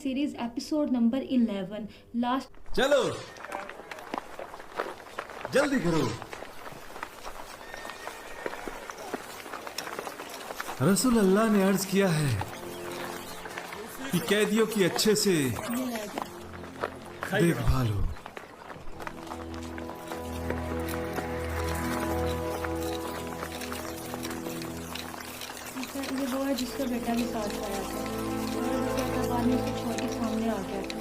Series episode number 11 last. चलो जल्दी करो। रसूल अल्लाह ने अर्ज किया है कि कैदियों की अच्छे से देखभाल हो। ये वो है जिसका बेटा भी साथ आया था और वो क्या था, बाद में उसको छोड़ के सामने आ गया था।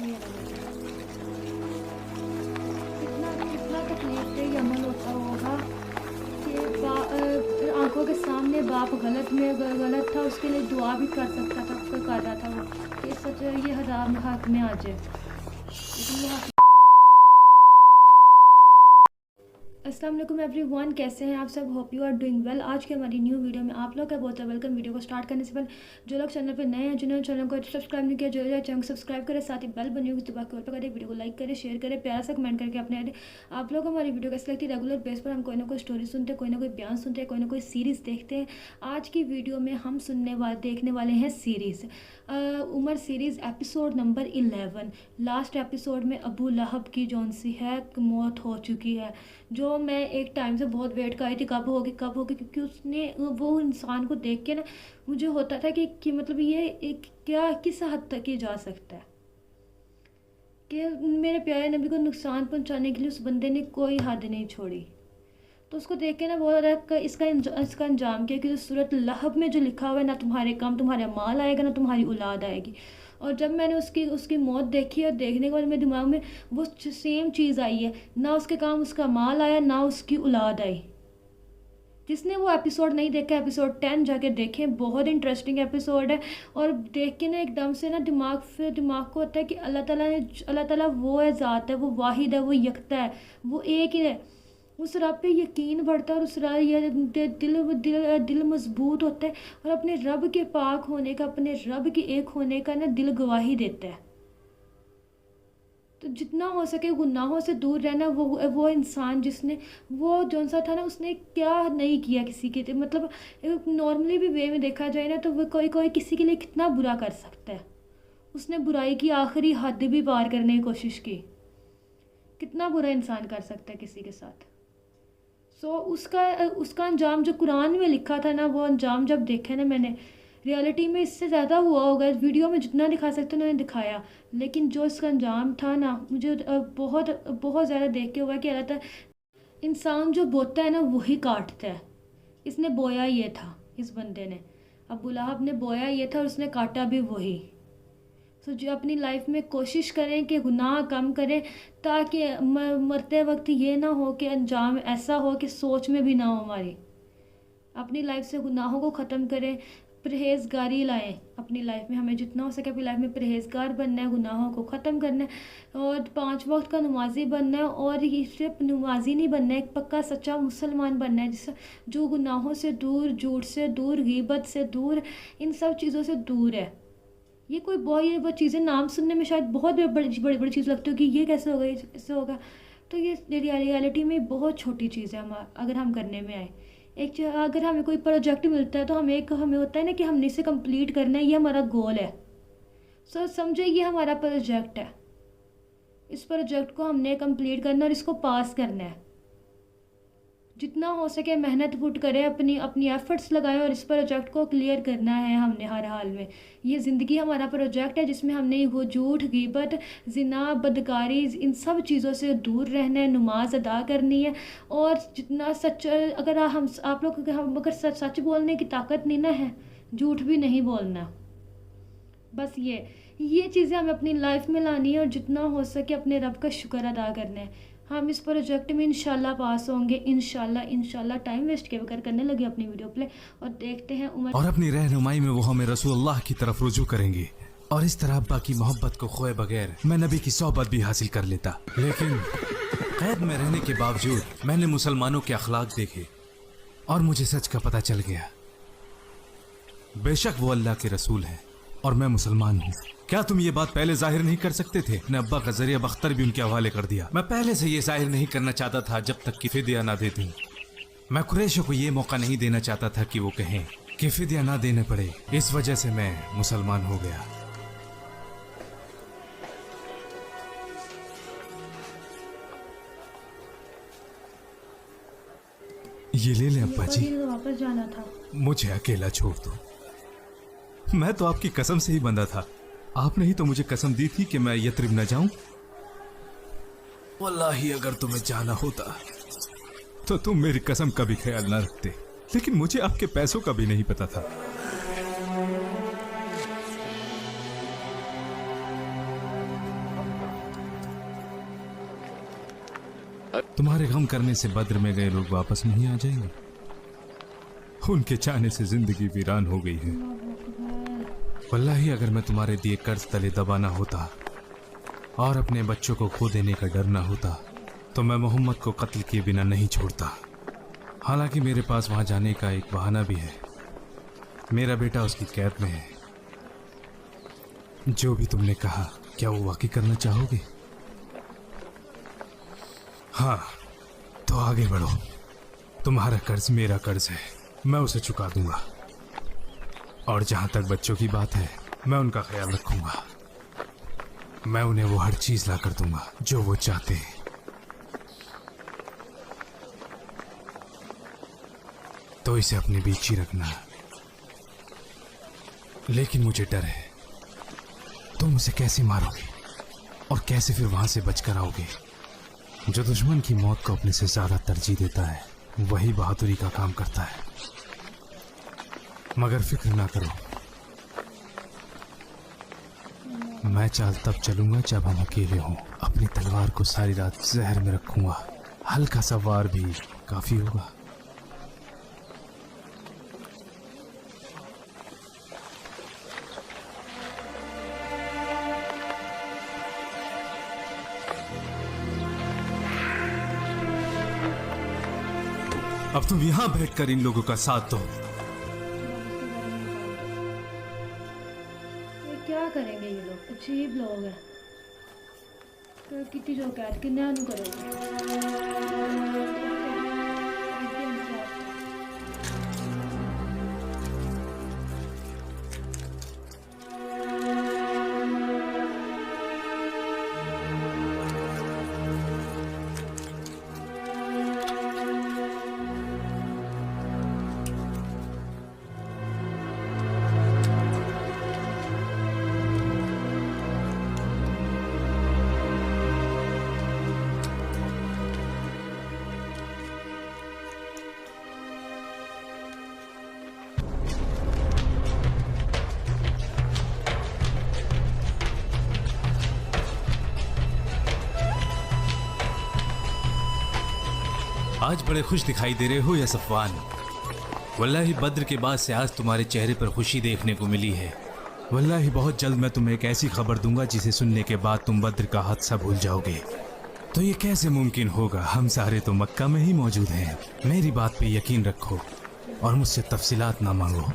ये रहा बेटा। कितना कितना तकलीफ दे अमल होता होगा कि आंखों के सामने बाप गलत था, उसके लिए दुआ भी कर सकता था, कर रहा था वो कि सच ये हराम हाथ में आ जाए, लेकिन ये अस्सलाम वालेकुम एवरीवन, कैसे हैं आप सब? Hope you are doing well. आज की हमारी न्यू वीडियो में आप लोग का बहुत वेलकम। वीडियो को स्टार्ट करने से पहले जो लोग चैनल पर नए हैं, जिन्होंने चैनल को सब्सक्राइब नहीं किया, जो चैनल को सब्सक्राइब करें, साथ ही बेल बनी होगी तो बाकी करें, वीडियो को लाइक करें, शेयर करें, प्यारा सा कमेंट करके अपने आप लोग हमारी वीडियो कैसे लगती है। रेगुलर बेस पर हम कोई ना कोई स्टोरी सुनते हैं, कोई ना कोई बयान सुनते हैं, कोई ना कोई सीरीज़ देखते हैं। आज की वीडियो में हम देखने वाले हैं series Umar series episode number 11। Last episode में अबू लहब की जौन सी है मौत हो चुकी है, जो मैं एक टाइम से बहुत वेट कर रही थी कब होगी, क्योंकि उसने वो इंसान को देख के ना मुझे होता था कि मतलब ये एक क्या किस हद तक ये जा सकता है कि मेरे प्यारे नबी को नुकसान पहुंचाने के लिए उस बंदे ने कोई हद नहीं छोड़ी। तो उसको देख के ना बोल रहा है इसका अंजाम क्या, कि सूरत लहब में जो लिखा हुआ है, ना तुम्हारे काम तुम्हारा माल आएगा, ना तुम्हारी औलाद आएगी। और जब मैंने उसकी मौत देखी और देखने के बाद मेरे दिमाग में वो सेम चीज़ आई है, ना उसके काम उसका माल आया, ना उसकी औलाद आई। जिसने वो एपिसोड नहीं देखा, एपिसोड 10 जाके देखें, बहुत इंटरेस्टिंग एपिसोड है। और देख के ना एकदम से ना दिमाग को होता है कि अल्लाह ताला वो है, ज़ात है, वो वाहिद है, वो यकता है, वो एक ही है। उस रब पे यकीन बढ़ता है और उस रब ये दिल मजबूत होता है और अपने रब के पाक होने का, अपने रब के एक होने का ना दिल गवाही देता है। तो जितना हो सके गुनाहों से दूर रहना। वो इंसान जिसने वो जौन सा था ना, उसने क्या नहीं किया किसी के, मतलब नॉर्मली भी वे में देखा जाए ना तो वो कोई किसी के लिए कितना बुरा कर सकता है। उसने बुराई की आखिरी हद भी पार करने की कोशिश की। कितना बुरा इंसान कर सकता है किसी के साथ। उसका अंजाम जो कुरान में लिखा था ना, वो अंजाम जब देखा ना मैंने, रियलिटी में इससे ज़्यादा हुआ होगा। वीडियो में जितना दिखा सकते उन्होंने दिखाया, लेकिन जो इसका अंजाम था ना, मुझे बहुत बहुत ज़्यादा देख के हुआ कि अल्लाह ताला इंसान जो बोता है ना वही काटता है। इसने बोया ये था, इस बंदे ने, अबू लहब ने बोया ये था और उसने काटा भी वही। तो जो अपनी लाइफ में कोशिश करें कि गुनाह कम करें, ताकि मरते वक्त ये ना हो कि अंजाम ऐसा हो कि सोच में भी ना हो हमारी। अपनी लाइफ से गुनाहों को ख़त्म करें, परहेज़गारी लाएं अपनी लाइफ में। हमें जितना हो सके अपनी लाइफ में परहेज़गार बनना है, गुनाहों को ख़त्म करना है और 5 वक्त का नमाजी बनना है। और ये सिर्फ नमाजी नहीं बनना है, एक पक्का सच्चा मुसलमान बनना है, जिससे जो गुनाहों से दूर, झूठ से दूर, गीबत से दूर, इन सब चीज़ों से दूर है। ये वो चीज़ें नाम सुनने में शायद बहुत बड़ी चीज़ लगती है कि ये कैसे होगा, ये कैसे होगा। तो ये रियलिटी में बहुत छोटी चीज़ है। हम अगर हम करने में आए, अगर हमें कोई प्रोजेक्ट मिलता है तो हमें होता है ना कि हमने इसे कंप्लीट करना है, ये हमारा गोल है। समझे, ये हमारा प्रोजेक्ट है। इस प्रोजेक्ट को हमने कंप्लीट करना और इसको पास करना है। जितना हो सके मेहनत पुट करें, अपनी एफर्ट्स लगाएं और इस प्रोजेक्ट को क्लियर करना है हमने हर हाल में। ये ज़िंदगी हमारा प्रोजेक्ट है जिसमें हमने वो झूठ, गीबत, जिना, बदकारी, इन सब चीज़ों से दूर रहना है, नमाज अदा करनी है। और जितना सच, अगर आप लोग अगर सच बोलने की ताकत नहीं ना है, झूठ भी नहीं बोलना। बस ये चीज़ें हमें अपनी लाइफ में लानी है और जितना हो सके अपने रब का शुक्र अदा करना है। हम इस प्रोजेक्ट में इंशाल्लाह पास होंगे, इंशाल्लाह। टाइम वेस्ट के बगैर करने लगे अपनी वीडियो प्ले और देखते हैं उमर। और अपनी रहनुमाई में वो हमें रसूलुल्लाह की तरफ रुजू करेंगे और इस तरह अब्बा की मोहब्बत को खोए बगैर मैं नबी की सोहबत भी हासिल कर लेता। लेकिन कैद में रहने के बावजूद मैंने मुसलमानों के अखलाक देखे और मुझे सच का पता चल गया। बेशक वो अल्लाह के रसूल हैं और मैं मुसलमान हूँ। क्या तुम ये बात पहले जाहिर नहीं कर सकते थे? अपने अब्बा का जरिया बख्तर भी उनके हवाले कर दिया। मैं पहले से ये जाहिर नहीं करना चाहता था जब तक कि फिदिया ना दे दूं। मैं कुरैशों को ये मौका नहीं देना चाहता था कि वो कहें कि फिदिया ना देने पड़े, इस वजह से मैं मुसलमान हो गया। ये ले लें अब्बा जी। तो वापस जाना था। मुझे अकेला छोड़ दो। मैं तो आपकी कसम से ही बंधा था। आपने ही तो मुझे कसम दी थी कि मैं यथरिब न जाऊं। वल्लाही अगर तुम्हें जाना होता तो तुम मेरी कसम का भी ख्याल ना रखते, लेकिन मुझे आपके पैसों का भी नहीं पता था। तुम्हारे गम करने से बद्र में गए लोग वापस नहीं आ जाएंगे। उनके चाहने से जिंदगी वीरान हो गई है। वल्लाही अगर मैं तुम्हारे दिए कर्ज तले दबाना होता और अपने बच्चों को खो देने का डर ना होता तो मैं मोहम्मद को कत्ल किए बिना नहीं छोड़ता। हालांकि मेरे पास वहां जाने का एक बहाना भी है। मेरा बेटा उसकी कैद में है। जो भी तुमने कहा क्या वो वाकई करना चाहोगे? हाँ, तो आगे बढ़ो। तुम्हारा कर्ज मेरा कर्ज है, मैं उसे चुका दूंगा। और जहां तक बच्चों की बात है, मैं उनका ख्याल रखूंगा। मैं उन्हें वो हर चीज ला कर दूंगा जो वो चाहते हैं। तो इसे अपने बीच ही रखना। लेकिन मुझे डर है, तुम उसे कैसे मारोगे और कैसे फिर वहां से बचकर आओगे? जो दुश्मन की मौत को अपने से ज्यादा तरजीह देता है वही बहादुरी का काम करता है। मगर फिक्र ना करो, मैं चाल तब चलूंगा जब हम अकेले हों। अपनी तलवार को सारी रात जहर में रखूंगा। हल्का सा वार भी काफी होगा। अब तुम यहां बैठकर इन लोगों का साथ दो। ये क्या करेंगे ये लोग? अजीब लोग हैं। तो कितनी जो कैद किन्ना नु करोगे? आज बड़े खुश दिखाई दे रहे हो या सफवान? वल्लाही बद्र के बाद से आज तुम्हारे चेहरे पर खुशी देखने को मिली है। वल्लाही बहुत जल्द मैं तुम्हें एक ऐसी खबर दूंगा जिसे सुनने के बाद तुम बद्र का हादसा भूल जाओगे। तो ये कैसे मुमकिन होगा? हम सारे तो मक्का में ही मौजूद हैं। मेरी बात पे यकीन रखो और मुझसे तफसीलात ना मांगो।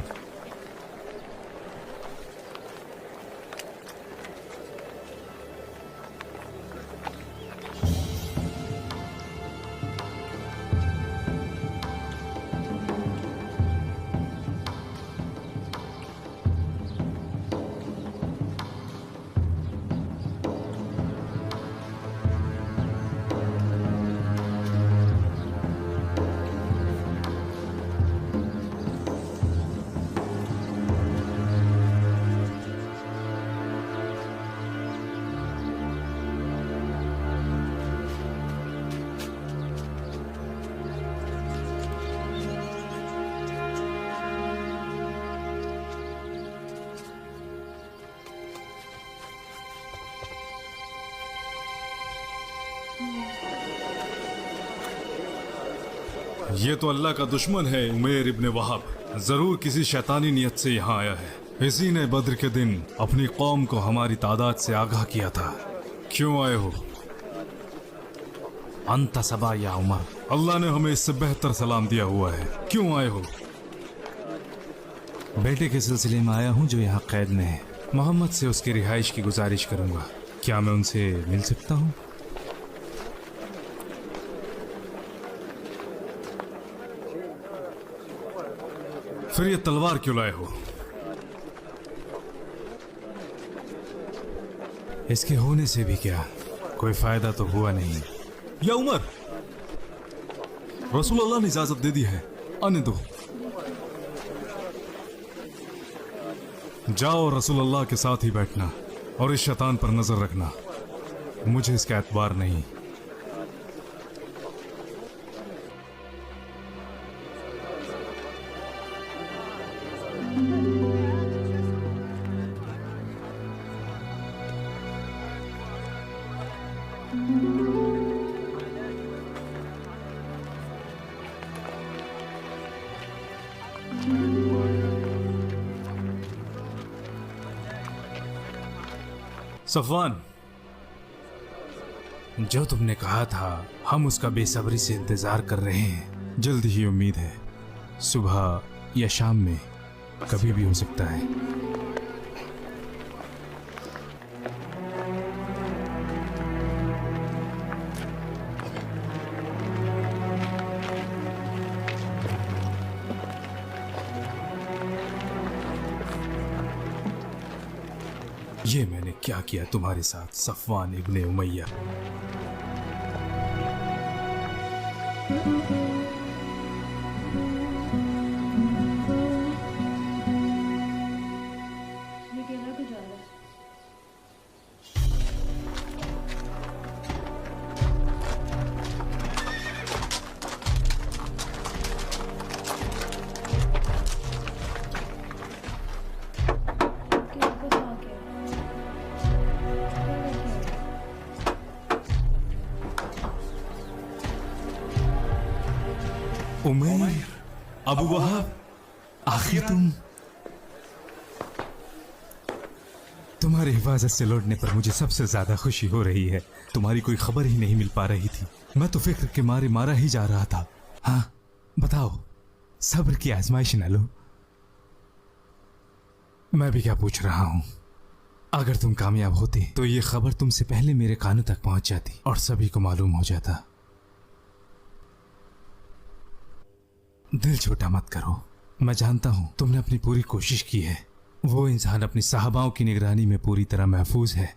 ये तो अल्लाह का दुश्मन है उमैर इब्न वहाब। जरूर किसी शैतानी नियत से यहाँ आया है। इसी ने बद्र के दिन अपनी कौम को हमारी तादाद से आगाह किया था। क्यों आए हो? अंत सबा या उमर, अल्लाह ने हमें इससे बेहतर सलाम दिया हुआ है। क्यों आए हो? बेटे के सिलसिले में आया हूँ जो यहाँ कैद में है। मोहम्मद से उसकी रिहाइश की गुजारिश करूंगा। क्या मैं उनसे मिल सकता हूँ? फिर ये तलवार क्यों लाए हो? इसके होने से भी क्या, कोई फायदा तो हुआ नहीं। या उमर, रसूलुल्लाह ने इजाजत दे दी है, आने दो। जाओ रसूलुल्लाह के साथ ही बैठना और इस शैतान पर नजर रखना, मुझे इसका एतबार नहीं। सफवान, जो तुमने कहा था हम उसका बेसब्री से इंतजार कर रहे हैं। जल्दी ही उम्मीद है, सुबह या शाम में, कभी भी हो सकता है। ये मैंने क्या किया तुम्हारे साथ सफवान इब्ने उमैया? ये कहना क्यों जा रहा है? कि वापस आ गया। उमैर, अबू वहाब, आखिर तुम्हारी हिफाजत से लौटने पर मुझे सबसे ज्यादा खुशी हो रही है। तुम्हारी कोई खबर ही नहीं मिल पा रही थी, मैं तो फिक्र के मारे मारा ही जा रहा था। हाँ बताओ, सब्र की आजमाइश न लो। मैं भी क्या पूछ रहा हूं, अगर तुम कामयाब होते तो ये खबर तुमसे पहले मेरे कानों तक पहुंच जाती और सभी को मालूम हो जाता। दिल छोटा मत करो, मैं जानता हूं तुमने अपनी पूरी कोशिश की है। वो इंसान अपनी साहबाओं की निगरानी में पूरी तरह महफूज है।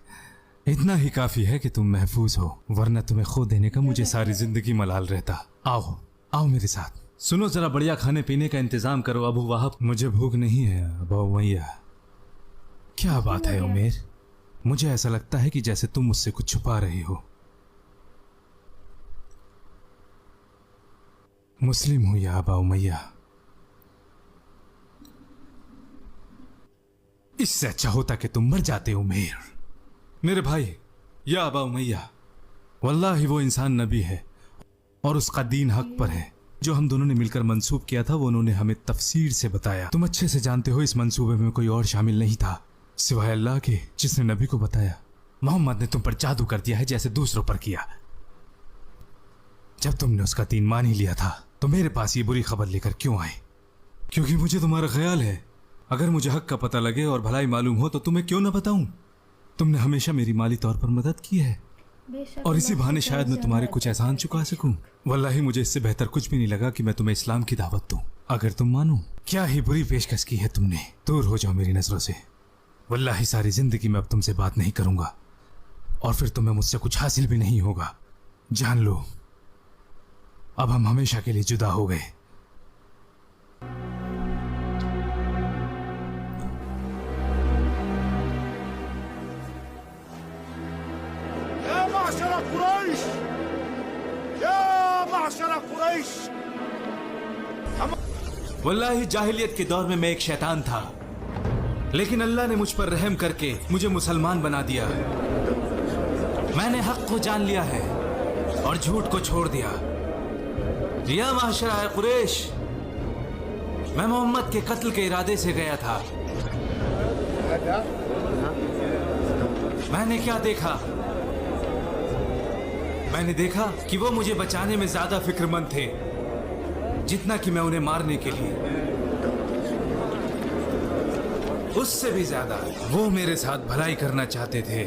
इतना ही काफी है कि तुम महफूज हो, वरना तुम्हें खो देने का मुझे सारी जिंदगी मलाल रहता। आओ आओ मेरे साथ। सुनो, जरा बढ़िया खाने पीने का इंतजाम करो अबू वहाब। मुझे भूख नहीं है अबू उमैया। क्या बात है उमेर, मुझे ऐसा लगता है कि जैसे तुम मुझसे कुछ छुपा रही हो। मुस्लिम हूं या अबा उमैया, इससे अच्छा होता कि तुम मर जाते उमेर। मेरे भाई या अबा उमैया, वल्लाही वो इंसान नबी है और उसका दीन हक पर है। जो हम दोनों ने मिलकर मंसूब किया था वो उन्होंने हमें तफसीर से बताया। तुम अच्छे से जानते हो इस मंसूबे में कोई और शामिल नहीं था सिवाय अल्लाह के, जिसने नबी को बताया। मोहम्मद ने तुम पर जादू कर दिया है जैसे दूसरों पर किया। जब तुमने उसका दीन मान ही लिया था तो मेरे पास ये बुरी खबर लेकर क्यों आए? क्योंकि मुझे तुम्हारा ख्याल है, अगर मुझे हक का पता लगे और भलाई मालूम हो तो तुम्हें क्यों ना बताऊं। तुमने हमेशा मेरी माली तौर पर मदद की है और इसी बहाने शायद मैं तुम्हारे कुछ एहसान चुका सकूं। वल्लाही मुझे इससे बेहतर कुछ भी नहीं लगा कि मैं तुम्हें इस्लाम की दावत दूं, अगर तुम मानो। क्या ही बुरी पेशकश की है तुमने। दूर हो जाओ मेरी नजरों से। वल्लाही सारी जिंदगी में अब तुमसे बात नहीं करूंगा और फिर तुम्हें मुझसे कुछ हासिल भी नहीं होगा। जान लो, अब हम हमेशा के लिए जुदा हो गए। वल्लाही जाहिलियत के दौर में मैं एक शैतान था, लेकिन अल्लाह ने मुझ पर रहम करके मुझे मुसलमान बना दिया। मैंने हक को जान लिया है और झूठ को छोड़ दिया। या माशरा कुरैश, मैं मोहम्मद के कत्ल के इरादे से गया था। मैंने क्या देखा? मैंने देखा कि वो मुझे बचाने में ज्यादा फिक्रमंद थे जितना कि मैं उन्हें मारने के लिए। उससे भी ज्यादा वो मेरे साथ भलाई करना चाहते थे,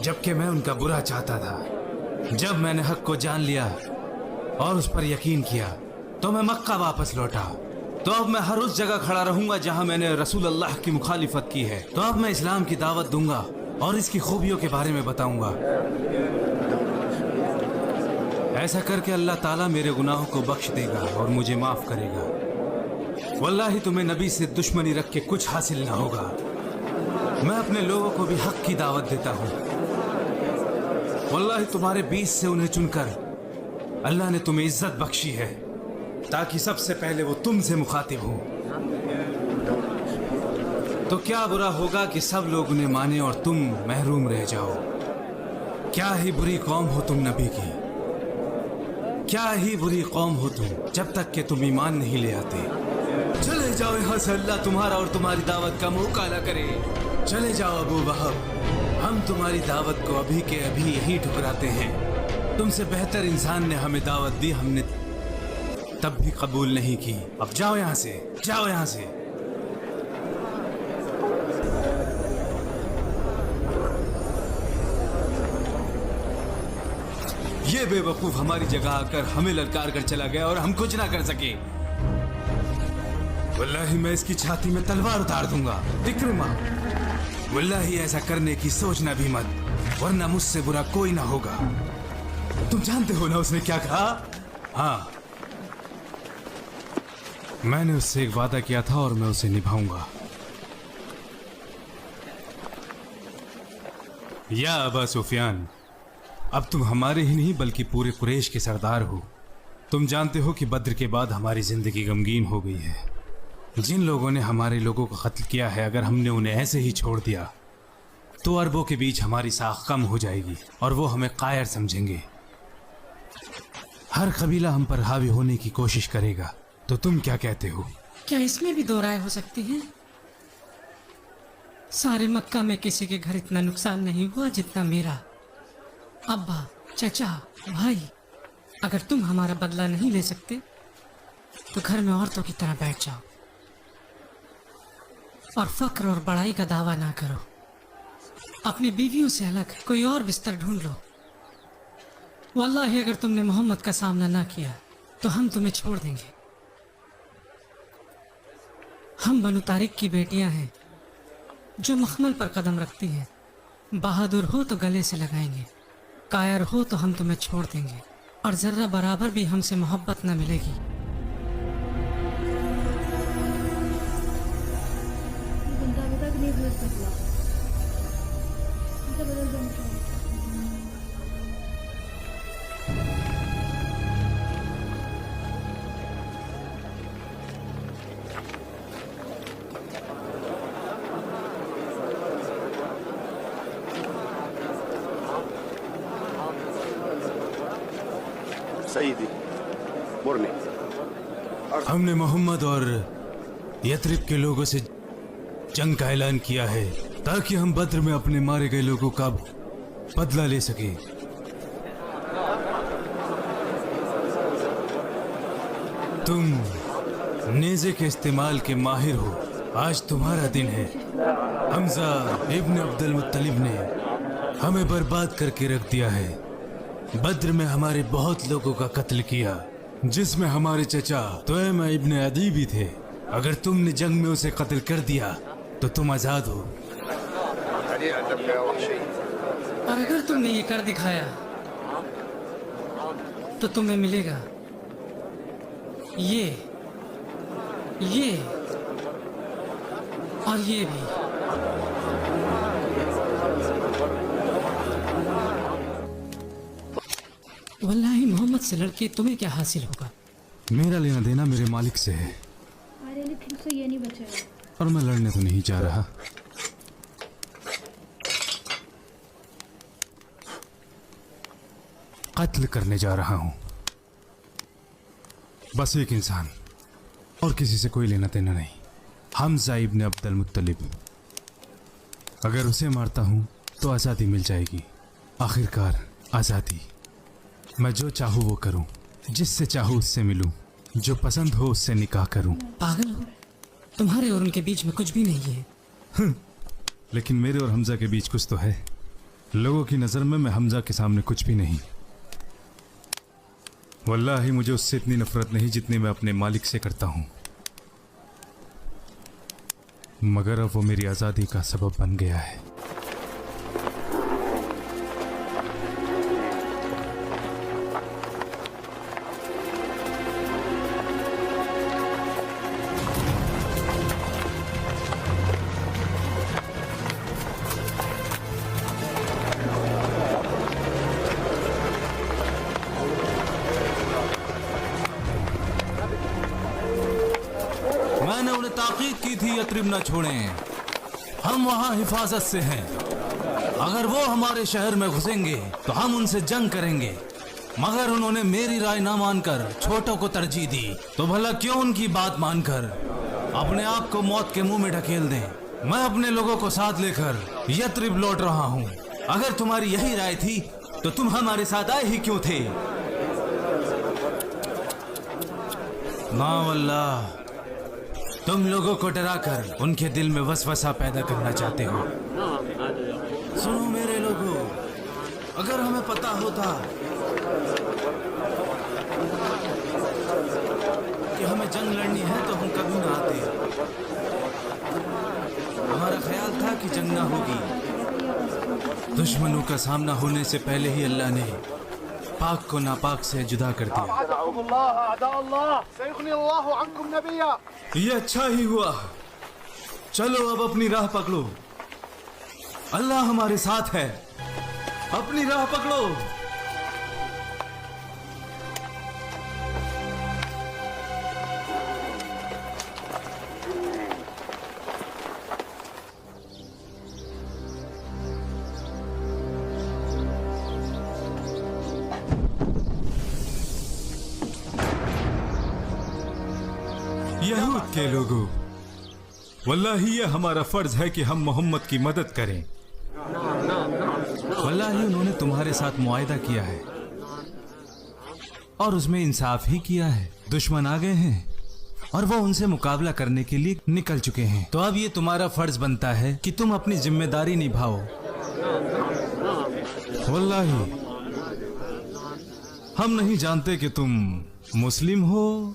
जबकि मैं उनका बुरा चाहता था। जब मैंने हक को जान लिया और उस पर यकीन किया तो मैं मक्का वापस लौटा तो अब मैं हर उस जगह खड़ा रहूंगा जहां मैंने रसूल अल्लाह की मुखालिफत की है। तो अब मैं इस्लाम की दावत दूंगा और इसकी खूबियों के बारे में बताऊंगा। ऐसा करके अल्लाह ताला मेरे गुनाहों को बख्श देगा और मुझे माफ करेगा। वल्लाही तुम्हें नबी से दुश्मनी रख के कुछ हासिल ना होगा। मैं अपने लोगों को भी हक की दावत देता हूँ। वल्लाही तुम्हारे बीच से उन्हें चुनकर अल्लाह ने तुम्हें इज्जत बख्शी है ताकि सबसे पहले वो तुमसे मुखातिब हो। तो क्या बुरा होगा कि सब लोग उन्हें माने और तुम महरूम रह जाओ। क्या ही बुरी कौम हो तुम नबी की, क्या ही बुरी कौम हो तुम जब तक कि तुम ईमान नहीं ले आते। चले जाओ यहाँ से, अल्लाह तुम्हारा और तुम्हारी दावत का मुंह काला करे। चले जाओ अबू वहब, हम तुम्हारी दावत को अभी के अभी यहीं ठुकराते हैं। तुमसे बेहतर इंसान ने हमें दावत दी, हमने तब भी कबूल नहीं की। अब जाओ यहाँ से, जाओ यहाँ से। ये बेवकूफ हमारी जगह आकर हमें ललकार कर चला गया और हम कुछ ना कर सके। वल्लाही मैं इसकी छाती में तलवार उतार दूंगा। इक्रिमा, वल्लाही ऐसा करने की सोचना भी मत, वरना मुझसे बुरा कोई ना होगा। तुम जानते हो ना उसने क्या कहा? हाँ, मैंने उससे एक वादा किया था और मैं उसे निभाऊंगा। या अबा सुफियान, अब तुम हमारे ही नहीं बल्कि पूरे कुरैश के सरदार हो। तुम जानते हो कि बद्र के बाद हमारी जिंदगी गमगीन हो गई है। जिन लोगों ने हमारे लोगों को कत्ल किया है, अगर हमने उन्हें ऐसे ही छोड़ दिया तो अरबों के बीच हमारी साख कम हो जाएगी और वो हमें कायर समझेंगे। हर कबीला हम पर हावी होने की कोशिश करेगा। तो तुम क्या कहते हो? क्या इसमें भी दो राय हो सकती है? सारे मक्का में किसी के घर इतना नुकसान नहीं हुआ जितना मेरा। अब्बा, चचा, भाई, अगर तुम हमारा बदला नहीं ले सकते तो घर में औरतों की तरह बैठ जाओ और फक्र और बड़ाई का दावा ना करो। अपनी बीवियों से अलग कोई और बिस्तर ढूंढ लो। वल्लाही अगर तुमने मोहम्मद का सामना ना किया तो हम तुम्हें छोड़ देंगे। हम बनु तारिक की बेटियां हैं जो मखमल पर कदम रखती हैं। बहादुर हो तो गले से लगाएंगे, कायर हो तो हम तुम्हें छोड़ देंगे और जर्रा बराबर भी हमसे मोहब्बत न मिलेगी। बंदा बता कि नहीं बदल सकता। बदल दो मुझे। सईदी मुरनी, हमने मोहम्मद और यथरिब के लोगों से जंग का ऐलान किया है ताकि हम बद्र में अपने मारे गए लोगों का बदला ले सके। तुम नेज़े के इस्तेमाल के माहिर हो। आज तुम्हारा दिन है। हमजा इब्न अब्दुल मुत्तलिब ने हमें बर्बाद करके रख दिया है। बद्र में हमारे बहुत लोगों का कत्ल किया, जिसमें हमारे चचा तुयमा इब्न अदी भी थे। अगर तुमने जंग में उसे कत्ल कर दिया तो तुम आजाद हो। और अगर तुमने ये कर दिखाया तो तुम्हें मिलेगा ये और ये भी। वल्लाही मोहम्मद से लड़के तुम्हें क्या हासिल होगा? मेरा लेना देना मेरे मालिक से है अरे लेकिन तो ये नहीं बचेगा। और मैं लड़ने तो नहीं जा रहा। कत्ल करने जा रहा हूं। बस एक इंसान, और किसी से कोई लेना देना नहीं। हमजा इब्न अब्दुल मुत्तलिब। अगर उसे मारता हूं तो आज़ादी मिल जाएगी। आखिरकार आज़ादी। मैं जो चाहूँ वो करूं, जिससे चाहूँ उससे मिलूं, जो पसंद हो उससे निकाह करूं। पागल हो? तुम्हारे और उनके बीच में कुछ भी नहीं है। लेकिन मेरे और हमजा के बीच कुछ तो है। लोगों की नज़र में मैं हमजा के सामने कुछ भी नहीं। वल्लाही मुझे उससे इतनी नफरत नहीं जितनी मैं अपने मालिक से करता हूँ। मगर अब वो मेरी आज़ादी का सबब बन गया है। मैंने उन्हें ताकीद की थी यथरिब न छोड़ें, हम वहाँ हिफाजत से हैं। अगर वो हमारे शहर में घुसेंगे तो हम उनसे जंग करेंगे, मगर उन्होंने मेरी राय ना मानकर छोटों को तरजीह दी। तो भला क्यों उनकी बात मानकर अपने आप को मौत के मुंह में ढकेल दें। मैं अपने लोगों को साथ लेकर यथरिब लौट रहा हूँ। अगर तुम्हारी यही राय थी तो तुम हमारे साथ आए ही क्यों थे? ना वल्लाह, तुम लोगों को डराकर उनके दिल में वसवसा पैदा करना चाहते हो। सुनो मेरे लोगों, अगर हमें पता होता कि हमें जंग लड़नी है तो हम कभी ना आते। हमारा ख्याल था कि जंग ना होगी। दुश्मनों का सामना होने से पहले ही अल्लाह ने पाक को नापाक से जुदा कर दिया। ये अच्छा ही हुआ। चलो अब अपनी राह पकड़ो, अल्लाह हमारे साथ है। अपनी राह पकड़ो। यहूद के लोगों, वल्लाही ये हमारा फर्ज है कि हम मोहम्मद की मदद करें। वल्लाही उन्होंने तुम्हारे साथ मुआहिदा किया है और उसमें इंसाफ ही किया है। दुश्मन आ गए हैं और वो उनसे मुकाबला करने के लिए निकल चुके हैं। तो अब ये तुम्हारा फर्ज बनता है कि तुम अपनी जिम्मेदारी निभाओ। वल्लाही हम नहीं जानते कि तुम मुस्लिम हो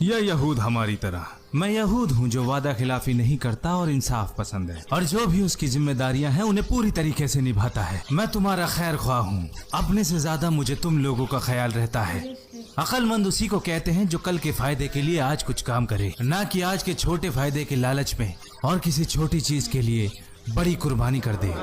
या यहूद हमारी तरह। मैं यहूद हूँ जो वादा खिलाफी नहीं करता और इंसाफ पसंद है, और जो भी उसकी जिम्मेदारियां हैं उन्हें पूरी तरीके से निभाता है। मैं तुम्हारा खैर ख्वाह हूँ। अपने से ज्यादा मुझे तुम लोगों का ख्याल रहता है। अक्लमंद उसी को कहते हैं जो कल के फायदे के लिए आज कुछ काम करे, ना कि आज के छोटे फायदे के लालच में और किसी छोटी चीज के लिए बड़ी कुर्बानी कर दे।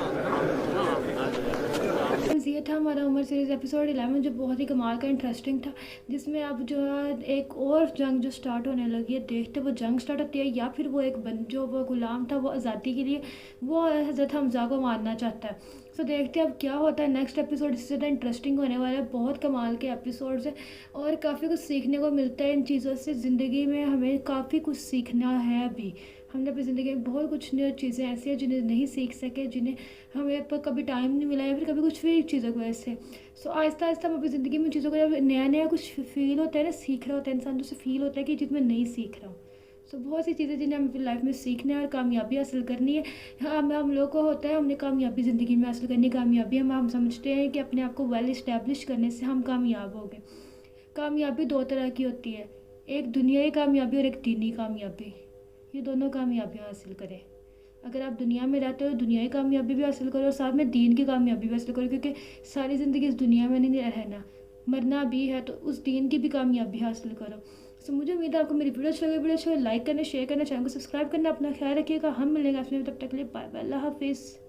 ये था हमारा उमर सीरीज़ एपिसोड 11 जो बहुत ही कमाल का इंटरेस्टिंग था, जिसमें अब जो है एक और जंग जो स्टार्ट होने लगी है। देखते वो जंग स्टार्ट होती है या फिर वो एक जो वो गुलाम था वो आज़ादी के लिए वो हज़रत हमज़ा को मारना चाहता है। तो देखते हैं अब क्या होता है। नेक्स्ट एपिसोड इससे ज़्यादा इंटरेस्टिंग होने वाला है। बहुत कमाल के एपिसोड्स हैं और काफ़ी कुछ सीखने को मिलता है इन चीज़ों से। ज़िंदगी में हमें काफ़ी कुछ सीखना है। अभी हमने अपनी ज़िंदगी में बहुत कुछ नई चीज़ें ऐसी हैं जिन्हें नहीं सीख सके, जिन्हें हमें पर कभी टाइम नहीं मिला या फिर कभी कुछ भी चीज़ों की वजह से। सो आहिस्ता आहिस्ता हम अपनी ज़िंदगी में चीज़ों को जब नया नया कुछ फील होता है ना, सीख रहा होता है इंसान, तो उसे फील होता है कि चीज़ मैं नहीं सीख रहा हूँ। सो बहुत सी चीज़ें जिन्हें हम अपनी लाइफ में सीखना है और कामयाबी हासिल करनी है। हाँ, हम लोगों को होता है हमने कामयाबी ज़िंदगी में हासिल करनी। कामयाबी हम समझते हैं कि अपने आप को वेल इस्टेब्लिश करने से हम कामयाब हो गए। कामयाबी दो तरह की होती है, एक दुनियाई कामयाबी और एक दीनी कामयाबी। ये दोनों कामयाबियाँ हासिल करें। अगर आप दुनिया में रहते हो दुनियाई कामयाबी भी हासिल करो और साथ में दीन की कामयाबी भी हासिल करो, क्योंकि सारी ज़िंदगी इस दुनिया में नहीं रहना, मरना भी है, तो उस दीन की भी कामयाबी हासिल करो। सो मुझे उम्मीद है आपको मेरी वीडियो अच्छी लगी। वीडियो अच्छी लाइक करना, शेयर करना, चैनल को सब्सक्राइब करना। अपना ख्याल रखिएगा। हम मिलेंगे आपसे, तब तक के लिए बाय बाय, अल्लाह हाफिज़।